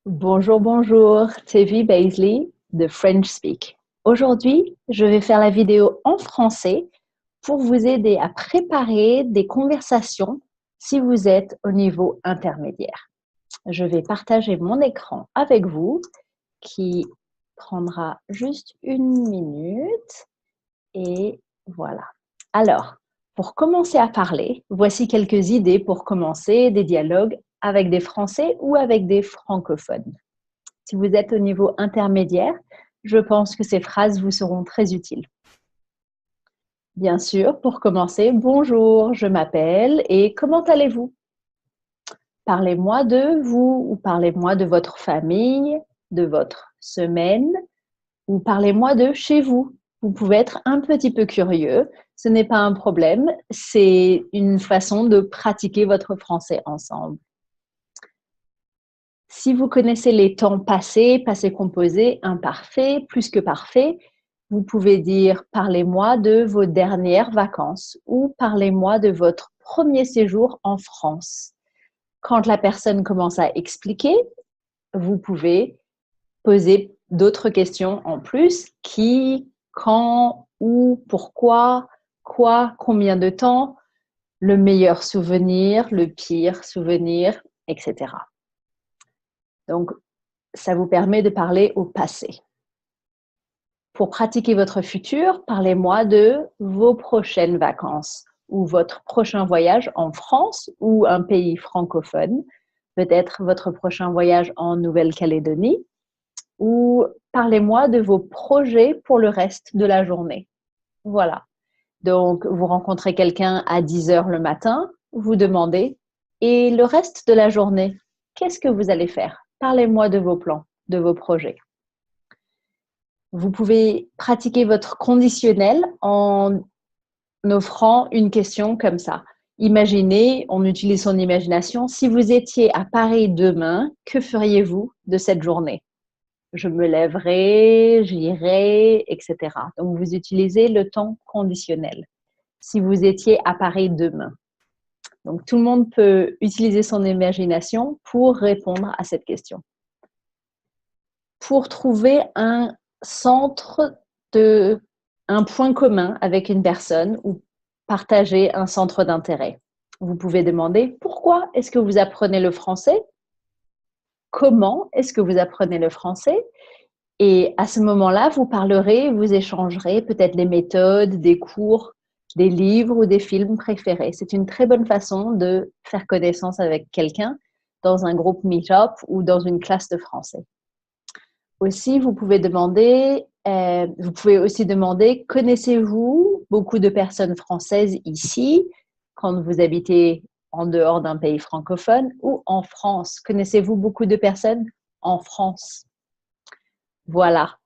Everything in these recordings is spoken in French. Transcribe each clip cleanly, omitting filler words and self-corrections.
Bonjour, bonjour, Tevi Baisley de French Speak. Aujourd'hui, je vais faire la vidéo en français pour vous aider à préparer des conversations si vous êtes au niveau intermédiaire. Je vais partager mon écran avec vous qui prendra juste une minute et voilà. Alors, pour commencer à parler, voici quelques idées pour commencer des dialogues avec des Français ou avec des francophones. Si vous êtes au niveau intermédiaire, je pense que ces phrases vous seront très utiles. Bien sûr, pour commencer, bonjour, je m'appelle et comment allez-vous? Parlez-moi de vous ou parlez-moi de votre famille, de votre semaine ou parlez-moi de chez vous. Vous pouvez être un petit peu curieux, ce n'est pas un problème, c'est une façon de pratiquer votre français ensemble. Si vous connaissez les temps passés, passé composé, imparfait, plus que parfait, vous pouvez dire « Parlez-moi de vos dernières vacances » ou « Parlez-moi de votre premier séjour en France ». Quand la personne commence à expliquer, vous pouvez poser d'autres questions en plus. Qui, quand, où, pourquoi, quoi, combien de temps, le meilleur souvenir, le pire souvenir, etc. Donc, ça vous permet de parler au passé. Pour pratiquer votre futur, parlez-moi de vos prochaines vacances ou votre prochain voyage en France ou un pays francophone, peut-être votre prochain voyage en Nouvelle-Calédonie, ou parlez-moi de vos projets pour le reste de la journée. Voilà. Donc, vous rencontrez quelqu'un à 10 heures le matin, vous demandez « Et le reste de la journée, qu'est-ce que vous allez faire? Parlez-moi de vos plans, de vos projets. » Vous pouvez pratiquer votre conditionnel en offrant une question comme ça. Imaginez, on utilise son imagination, si vous étiez à Paris demain, que feriez-vous de cette journée? Je me lèverai, j'irai, etc. Donc, vous utilisez le temps conditionnel. Si vous étiez à Paris demain. Donc, tout le monde peut utiliser son imagination pour répondre à cette question. Pour trouver un point commun avec une personne ou partager un centre d'intérêt. Vous pouvez demander pourquoi est-ce que vous apprenez le français? Comment est-ce que vous apprenez le français? Et à ce moment-là, vous parlerez, vous échangerez peut-être les méthodes, des cours, des livres ou des films préférés. C'est une très bonne façon de faire connaissance avec quelqu'un dans un groupe meet-up ou dans une classe de français. Aussi, vous pouvez aussi demander, connaissez-vous beaucoup de personnes françaises ici, quand vous habitez en dehors d'un pays francophone ou en France? Connaissez-vous beaucoup de personnes en France? Voilà.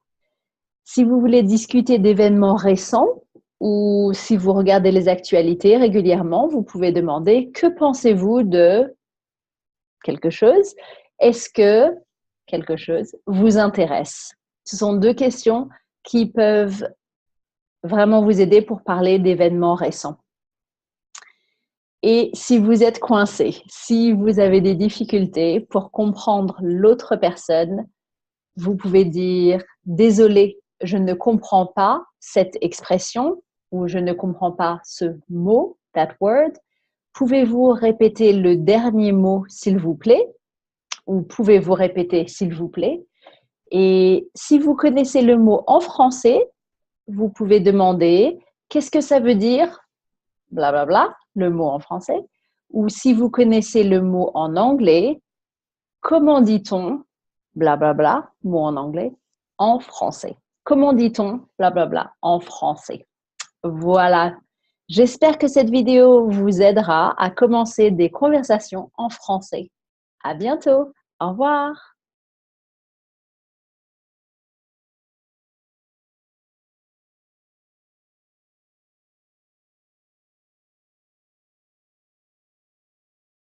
Si vous voulez discuter d'événements récents ou si vous regardez les actualités régulièrement, vous pouvez demander, que pensez-vous de quelque chose? Est-ce que quelque chose vous intéresse? Ce sont deux questions qui peuvent vraiment vous aider pour parler d'événements récents. Et si vous êtes coincé, si vous avez des difficultés pour comprendre l'autre personne, vous pouvez dire « Désolé, je ne comprends pas cette expression » ou « Je ne comprends pas ce mot, that word. Pouvez-vous répéter le dernier mot, s'il vous plaît ?» ou « Pouvez-vous répéter, s'il vous plaît ?» Et si vous connaissez le mot en français, vous pouvez demander « Qu'est-ce que ça veut dire ?» blablabla, le mot en français. Ou si vous connaissez le mot en anglais, comment dit-on blablabla, mot en anglais, en français? Comment dit-on blablabla en français? Voilà. J'espère que cette vidéo vous aidera à commencer des conversations en français. À bientôt. Au revoir.